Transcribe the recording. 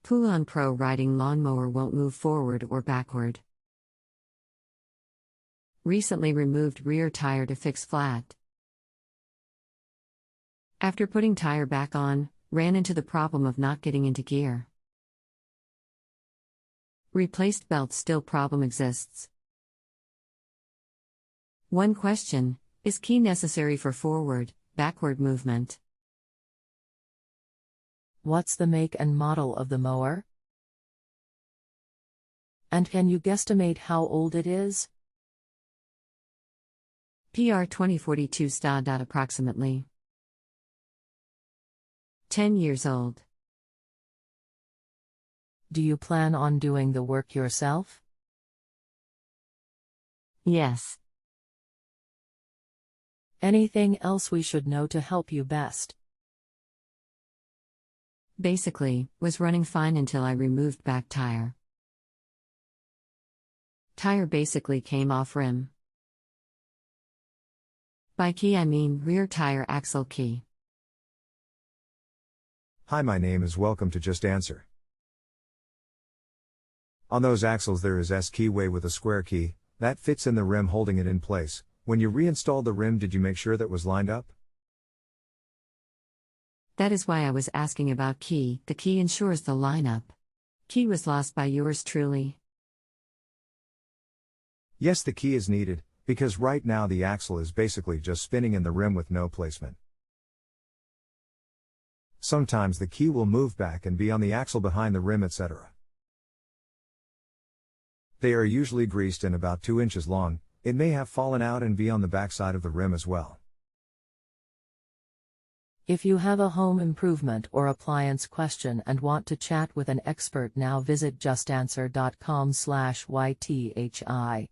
Poulan Pro riding lawnmower won't move forward or backward. Recently removed rear tire to fix flat. After putting tire back on, ran into the problem of not getting into gear. Replaced belt, still problem exists. One question: is key necessary for forward, backward movement? What's the make and model of the mower? And can you guesstimate how old it is? PR 2042 sta. Approximately 10 years old. Do you plan on doing the work yourself? Yes. Anything else we should know to help you best? Basically, was running fine until I removed back tire. Tire basically came off rim. By key I mean rear tire axle key. Hi, my name is Welcome to Just Answer. On those axles there is S keyway with a square key, that fits in the rim holding it in place. When you reinstalled the rim, did you make sure that was lined up? That is why I was asking about key. The key ensures the lineup. Key was lost by yours truly. Yes, the key is needed, because right now the axle is basically just spinning in the rim with no placement. Sometimes the key will move back and be on the axle behind the rim, etc. They are usually greased and about 2 inches long. It may have fallen out and be on the backside of the rim as well. If you have a home improvement or appliance question and want to chat with an expert now, visit justanswer.com/ythi.